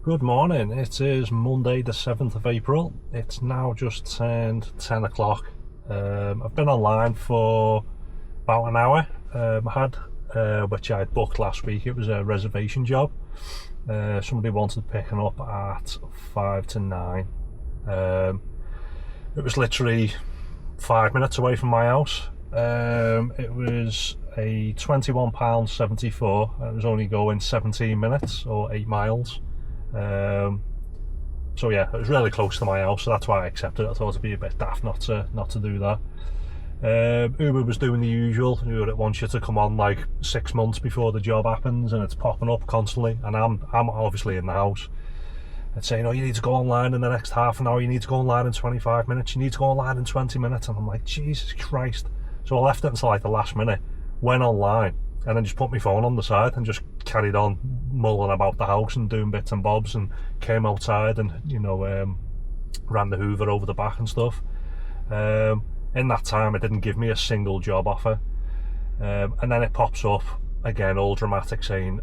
Good morning, it is Monday the 7th of April. It's now just turned 10 o'clock. I've been online for about an hour. I had, which I had booked last week, it was a reservation job. Somebody wanted picking up at 5 to 9. It was literally 5 minutes away from my house. It was a £21.74 and it was only going 17 minutes or 8 miles. So yeah, it was really close to my house, so that's why I accepted it. I thought it'd be a bit daft not to do that. Uber was doing the usual. It wants you to come on like 6 months before the job happens, and it's popping up constantly. And I'm obviously in the house. It's saying, "Oh, you need to go online in the next half an hour. You need to go online in 25 minutes. You need to go online in 20 minutes." And I'm like, Jesus Christ! So I left it until like the last minute, went online, and then just put my phone on the side and just carried on mulling about the house and doing bits and bobs, and came outside and ran the hoover over the back and stuff. In that time it didn't give me a single job offer, and then it pops up again all dramatic saying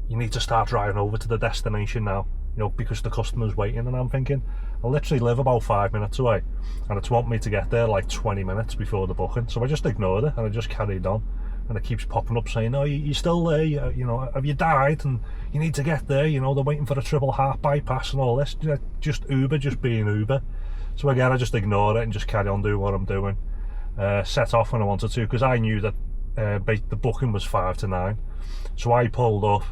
you need to start driving over to the destination now, because the customer's waiting. And I'm thinking, I literally live about 5 minutes away and it's wanting me to get there like 20 minutes before the booking. So I just ignored it and I just carried on. And it keeps popping up saying, "Oh, you're still there, have you died, and you need to get there, they're waiting for a triple heart bypass," and all this. Just Uber, just being Uber. So again, I just ignored it and just carry on doing what I'm doing. Set off when I wanted to, because I knew that the booking was 5 to 9. So I pulled up,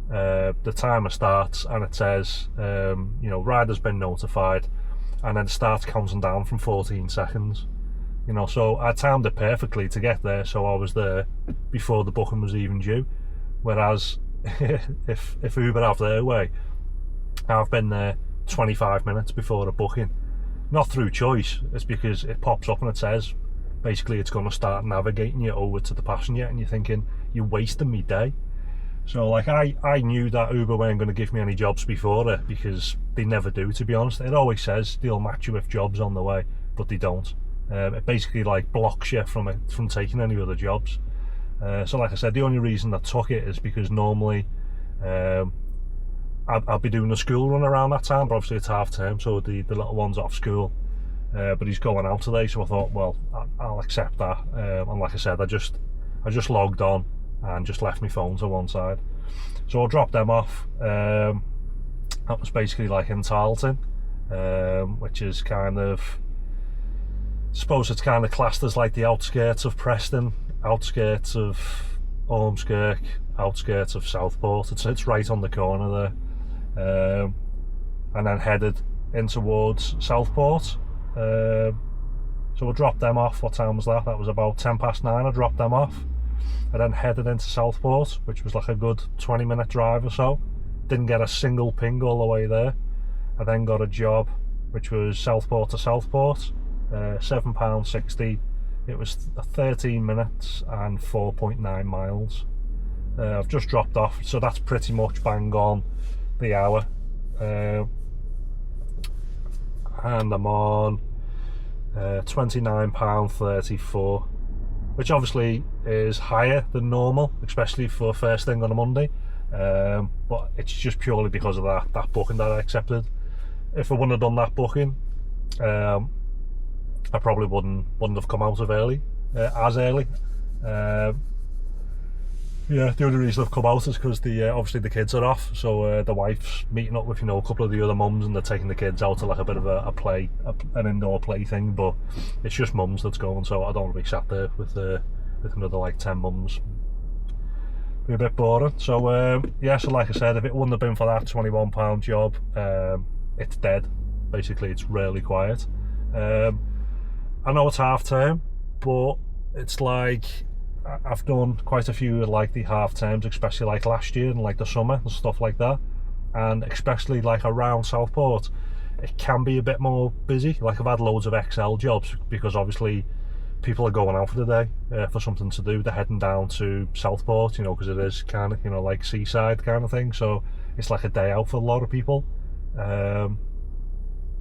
the timer starts and it says, rider's been notified, and then it starts counting down from 14 seconds. So I timed it perfectly to get there, so I was there before the booking was even due. Whereas if Uber have their way, I've been there 25 minutes before a booking. Not through choice, it's because it pops up and it says basically it's going to start navigating you over to the passenger, and you're thinking, you're wasting me day. So like I knew that Uber weren't going to give me any jobs before it, because they never do, to be honest. It always says they'll match you with jobs on the way, but they don't. It basically like blocks you from taking any other jobs. So like I said, the only reason I took it is because normally I'll be doing a school run around that time, but obviously it's half term, so the little one's off school. But he's going out today, so I thought, well, I'll accept that. And like I said, I just logged on and just left my phone to one side. So I'll drop them off. That was basically like in Tarleton, which is kind of, I suppose it's kind of classed as like the outskirts of Preston, outskirts of Ormskirk, outskirts of Southport. It's right on the corner there, and then headed in towards Southport. So I dropped them off. What time was that? That was about 9:10. I dropped them off. I then headed into Southport, which was like a good 20-minute drive or so. Didn't get a single ping all the way there. I then got a job which was Southport to Southport, £7.60. It was 13 minutes and 4.9 miles. I've just dropped off, so that's pretty much bang on the hour. And I'm on £29.34, which obviously is higher than normal, especially for first thing on a Monday. But it's just purely because of that booking that I accepted. If I wouldn't have done that booking, I probably wouldn't have come out of as early. Yeah, the only reason I've come out is because obviously the kids are off, so the wife's meeting up with a couple of the other mums, and they're taking the kids out to like a bit of an indoor play thing. But it's just mums that's going, so I don't want to be sat there with another like 10 mums. Be a bit boring. So yeah, so like I said, if it wouldn't have been for that £21 job, it's dead. Basically, it's really quiet. I know it's half term, but it's like I've done quite a few like the half terms, especially like last year and like the summer and stuff like that, and especially like around Southport it can be a bit more busy. Like I've had loads of XL jobs because obviously people are going out for the day for something to do. They're heading down to Southport, because it is kind of like seaside kind of thing, so it's like a day out for a lot of people.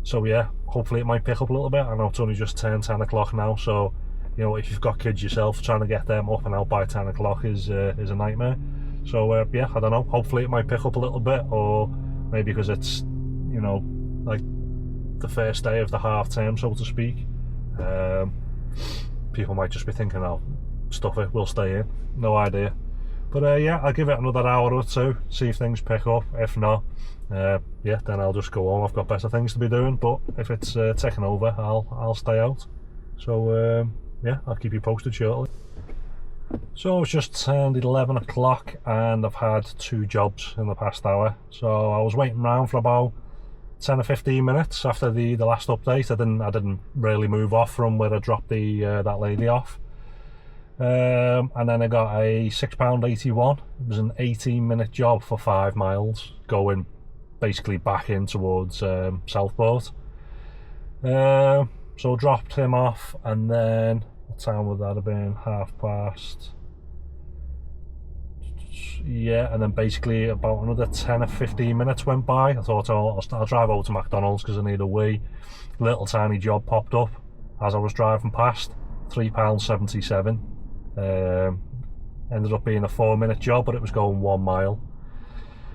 So yeah, hopefully it might pick up a little bit. I know it's only just turned 10 o'clock now, so if you've got kids yourself, trying to get them up and out by 10 o'clock is a nightmare. So yeah, I don't know, hopefully it might pick up a little bit, or maybe because it's, you know, like the first day of the half term, so to speak, people might just be thinking, oh, stuff it, we'll stay in, no idea. But yeah, I'll give it another hour or two, see if things pick up. If not, yeah, then I'll just go home. I've got better things to be doing. But if it's taking over, I'll stay out. So yeah, I'll keep you posted shortly. So it's just turned 11 o'clock and I've had 2 jobs in the past hour. So I was waiting around for about 10 or 15 minutes after the last update. I didn't really move off from where I dropped the that lady off. And then I got a £6.81. It was an 18-minute job for 5 miles, going basically back in towards Southport. So dropped him off, and then what time would that have been? past. Yeah, and then basically about another 10 or 15 minutes went by. I thought, oh, I'll drive over to McDonald's because I need a wee. Little tiny job popped up as I was driving past. £3.77. Ended up being a 4-minute job, but it was going 1 mile.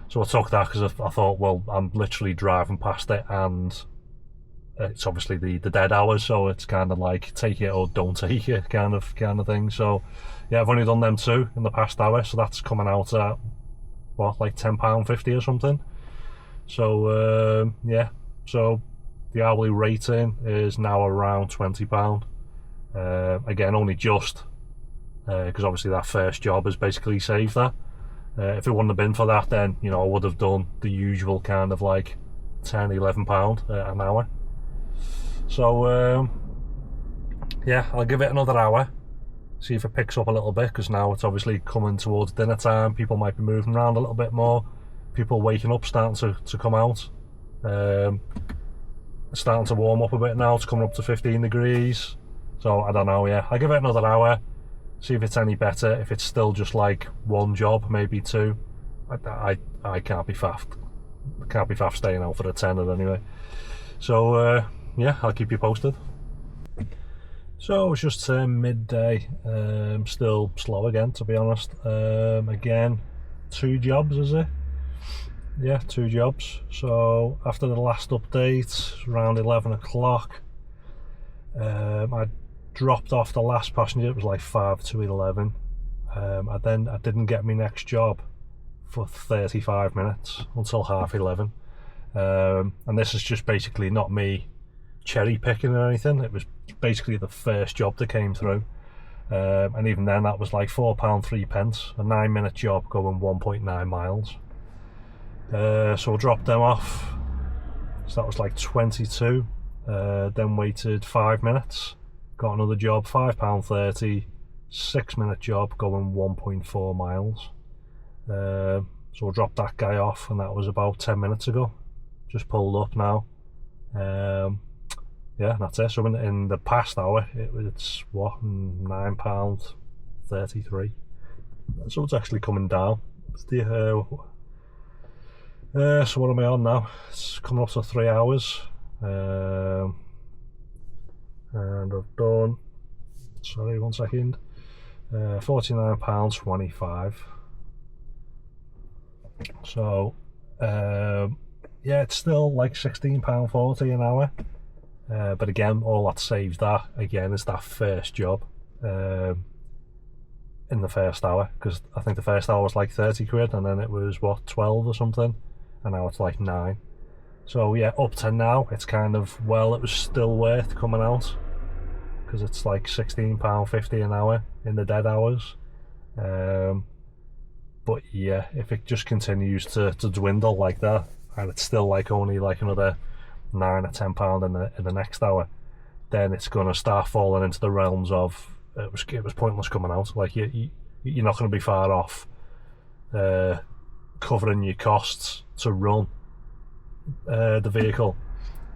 So I took that because I thought, well, I'm literally driving past it, and it's obviously the dead hours, so it's kind of like take it or don't take it kind of thing. So yeah, I've only done them 2 in the past hour, so that's coming out at what, like £10.50 or something. So yeah, so the hourly rating is now around £20. Again, only just because obviously that first job has basically saved that. If it wouldn't have been for that, then, you know, I would have done the usual kind of like £10-11 an hour. So yeah, I'll give it another hour, see if it picks up a little bit, because now it's obviously coming towards dinner time. People might be moving around a little bit more, people waking up, starting to come out. It's starting to warm up a bit now. It's coming up to 15 degrees. So I don't know, yeah, I'll give it another hour, see if it's any better. If it's still just like 1 job, maybe 2, I can't be faffed. I can't be faffed staying out for a tenner anyway. So yeah, I'll keep you posted. So it's just midday, still slow again, to be honest. Again, 2 jobs, is it? Yeah, 2 jobs. So after the last update, around 11 o'clock, I dropped off the last passenger. It was like 5 to 11. I didn't get my next job for 35 minutes until 11:30. And this is just basically not me cherry picking or anything. It was basically the first job that came through, and even then that was like £4.03, a 9-minute job going 1.9 miles. So I dropped them off, so that was like 22. Then waited 5 minutes, got another job, £5.30, 6-minute job going 1.4 miles. So I dropped that guy off, and that was about 10 minutes ago. Just pulled up now. Yeah, that's it. So in the past hour, it's what, £9.33. So it's actually coming down. So what am I on now? It's coming up to 3 hours. And I've done, sorry, 1 second, £49.25. So yeah, it's still like £16.40 an hour. But again, all that saves that again is that first job in the first hour, because I think the first hour was like 30 quid, and then it was what, 12 or something, and now it's like 9. So yeah, up to now it's kind of, well, it was still worth coming out, because it's like £16.50 an hour in the dead hours. But yeah, if it just continues to dwindle like that, and it's still like only like another £9 or £10 in the next hour, then it's going to start falling into the realms of it was pointless coming out. Like you're not going to be far off covering your costs to run the vehicle,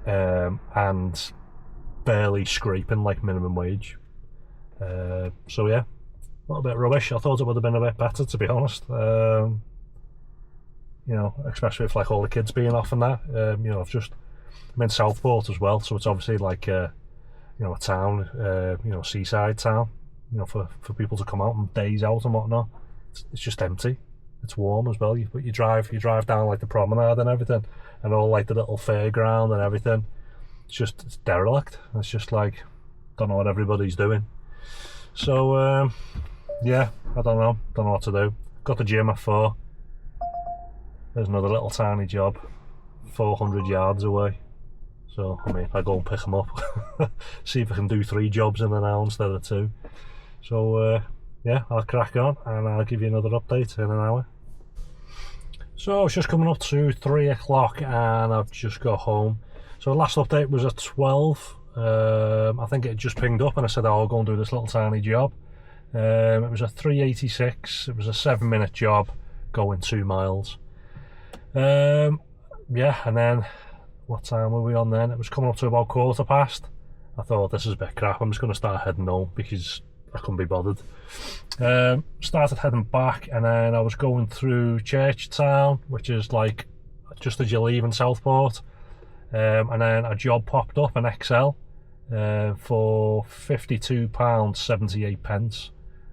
and barely scraping like minimum wage. So yeah, a little bit rubbish. I thought it would have been a bit better, to be honest. You know, especially with like all the kids being off and that. You know, I'm in Southport as well, so it's obviously like you know, a town, you know, seaside town, you know, for people to come out on days out and whatnot. It's just empty. it's warm as well. But you drive down like the promenade and everything, and all like the little fairground and everything. It's derelict. It's just like, don't know what everybody's doing. So yeah, I don't know what to do. Got the gym at 4. There's another little tiny job 400 yards away, so I mean, I go and pick them up. See if I can do 3 jobs in an hour instead of 2. So yeah, I'll crack on and I'll give you another update in an hour. So it's just coming up to 3 o'clock and I've just got home. So the last update was at 12. I think it just pinged up and I said, oh, I'll go and do this little tiny job. It was a 386. It was a 7-minute job going 2 miles. Yeah, and then what time were we on then? It was coming up to about 15:15. I thought, this is a bit crap, I'm just going to start heading home because I couldn't be bothered. Started heading back, and then I was going through Church Town, which is like just as you leave in Southport, and then a job popped up, an XL, for £52.78.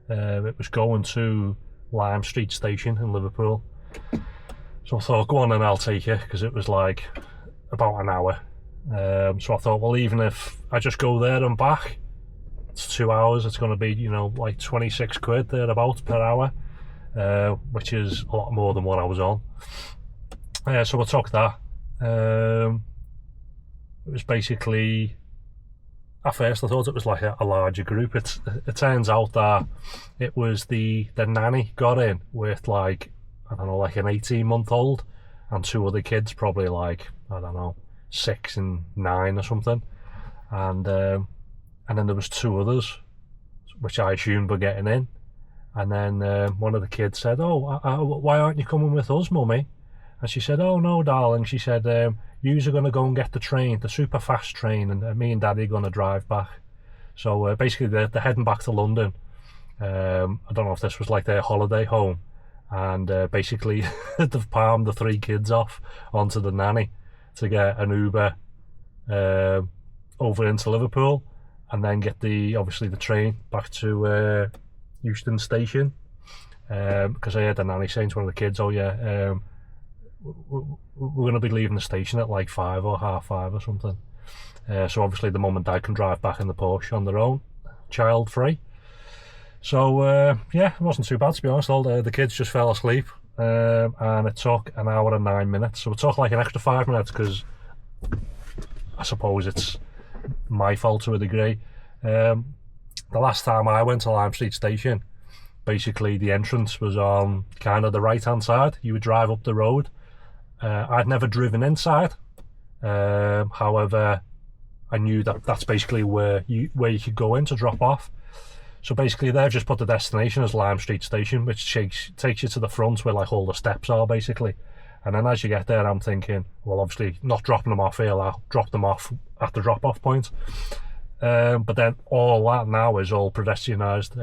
It was going to Lime Street Station in Liverpool. So I thought, go on and I'll take it, because it was like about an hour. So I thought, well, even if I just go there and back, it's 2 hours, it's going to be, you know, like 26 quid thereabouts per hour, which is a lot more than what I was on. So I took that. It was basically, at first I thought it was like a larger group. It turns out that it was the nanny got in with like, I don't know, like an 18-month-old and 2 other kids, probably like, I don't know, 6 and 9 or something, and then there was 2 others which I assumed were getting in, and then one of the kids said, oh, why aren't you coming with us, mummy? And she said, oh no darling, she said, yous are going to go and get the train, the super fast train, and me and daddy are going to drive back. So basically they're heading back to London. I don't know if this was like their holiday home, and basically they've palmed the 3 kids off onto the nanny to get an Uber over into Liverpool, and then get obviously the train back to Euston Station, because I heard the nanny saying to one of the kids, oh yeah, we're going to be leaving the station at like 5 or half 5 or something. So obviously the mum and dad can drive back in the Porsche on their own, child free. So yeah, it wasn't too bad, to be honest. All the kids just fell asleep, and it took an hour and 9 minutes. So it took like an extra 5 minutes, because I suppose it's my fault to a degree. The last time I went to Lime Street Station, basically the entrance was on kind of the right hand side. You would drive up the road. I'd never driven inside, however I knew that that's basically where you could go in to drop off. So basically they've just put the destination as Lime Street Station, which takes you to the front where like all the steps are basically. And then as you get there, I'm thinking, well, obviously not dropping them off here, I'll drop them off at the drop-off point. But then all that now is all pedestrianised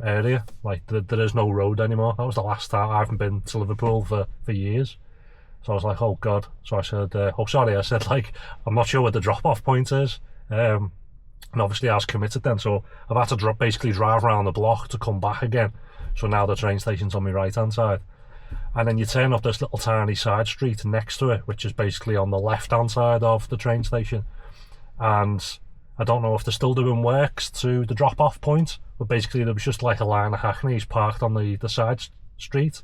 area. Like there is no road anymore. That was the last time. I haven't been to Liverpool for years. So I was like, oh God. So I said, oh sorry, I said, like, I'm not sure where the drop-off point is. And obviously I was committed then, so I've had to basically drive around the block to come back again. So now the train station's on my right hand side. And then you turn up this little tiny side street next to it, which is basically on the left hand side of the train station. And I don't know if they're still doing works to the drop off point, but basically there was just like a line of Hackneys parked on the side street.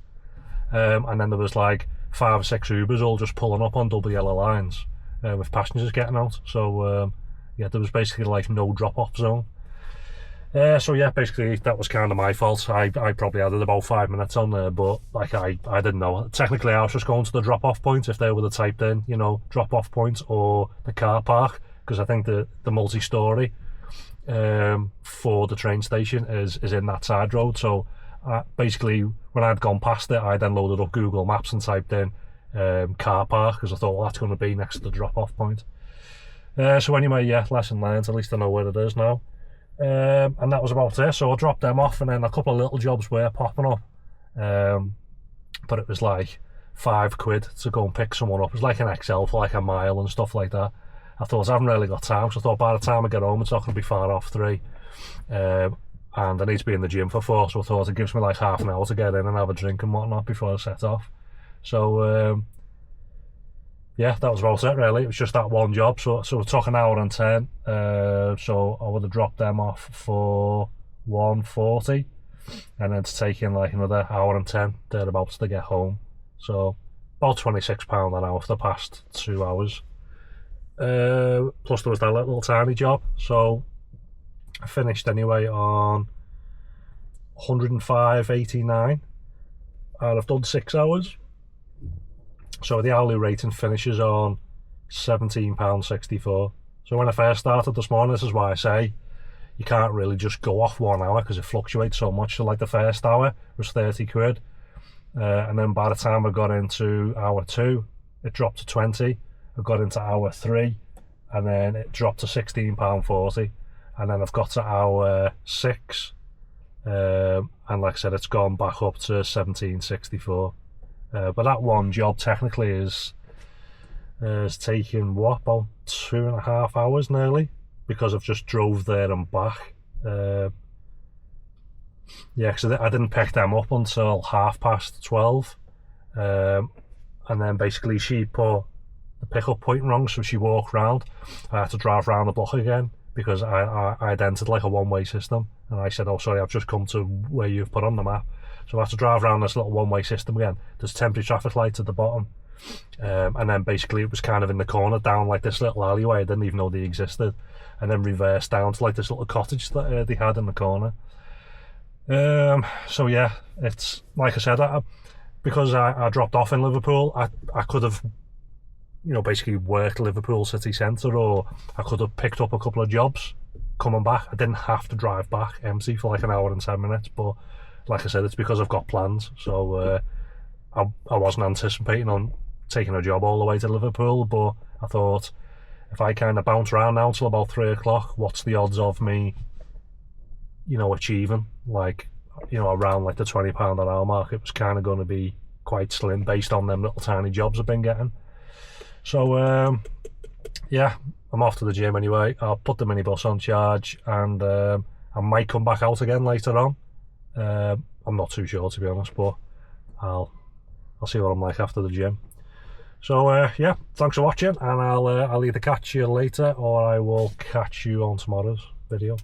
And then there was like 5 or 6 Ubers all just pulling up on double yellow lines with passengers getting out. So yeah, there was basically like no drop-off zone. So yeah, basically that was kind of my fault. I probably added about 5 minutes on there, but like I didn't know. Technically I was just going to the drop-off point if they would have typed in, you know, drop-off point or the car park, because I think the multi-storey for the train station is in that side road. So basically when I'd gone past it, I then loaded up Google Maps and typed in car park, because I thought, well, that's going to be next to the drop-off point. So anyway, yeah, lesson learned. At least I know where it is now. And that was about it. So I dropped them off, and then a couple of little jobs were popping up. But it was like 5 quid to go and pick someone up. It was like an XL for like a mile and stuff like that. I thought, I haven't really got time, so I thought by the time I get home it's not going to be far off 3. and I need to be in the gym for 4, so I thought it gives me like half an hour to get in and have a drink and whatnot before I set off. So yeah, that was about it really. It was just that one job, so it took an hour and 10, so I would have dropped them off for 140, and then to take in like another hour and 10 thereabouts to get home. So about £26 an hour for the past 2 hours. Plus there was that little tiny job, so I finished anyway on 105.89, and I've done 6 hours. So the hourly rating finishes on £17.64. So when I first started this morning, this is why I say you can't really just go off 1 hour because it fluctuates so much. So like the first hour was 30 quid, and then by the time I got into hour 2, it dropped to 20. I got into hour 3, and then it dropped to £16.40, and then I've got to hour 6, and like I said, it's gone back up to £17.64. But that one job technically is taking what, about 2.5 hours nearly, because I've just drove there and back. Yeah, because I didn't pick them up until 12:30, and then basically she put the pickup point wrong, so she walked round. I had to drive round the block again because I'd entered like a one-way system, and I said, oh sorry, I've just come to where you've put on the map. So I have to drive around this little one-way system again. There's temporary traffic lights at the bottom, and then basically it was kind of in the corner down like this little alleyway. I didn't even know they existed, and then reverse down to like this little cottage that they had in the corner. So yeah, it's like I said, because I dropped off in Liverpool, I could have, you know, basically worked Liverpool city centre, or I could have picked up a couple of jobs coming back. I didn't have to drive back empty for like an hour and 10 minutes, but like I said, it's because I've got plans. So I wasn't anticipating on taking a job all the way to Liverpool, but I thought if I kind of bounce around now till about 3 o'clock, what's the odds of me, you know, achieving like, you know, around like the £20 an hour mark? It was kind of going to be quite slim based on them little tiny jobs I've been getting. So yeah, I'm off to the gym anyway. I'll put the minibus on charge, and I might come back out again later on. I'm not too sure, to be honest, but I'll see what I'm like after the gym. So yeah, thanks for watching, and I'll either catch you later or I will catch you on tomorrow's video.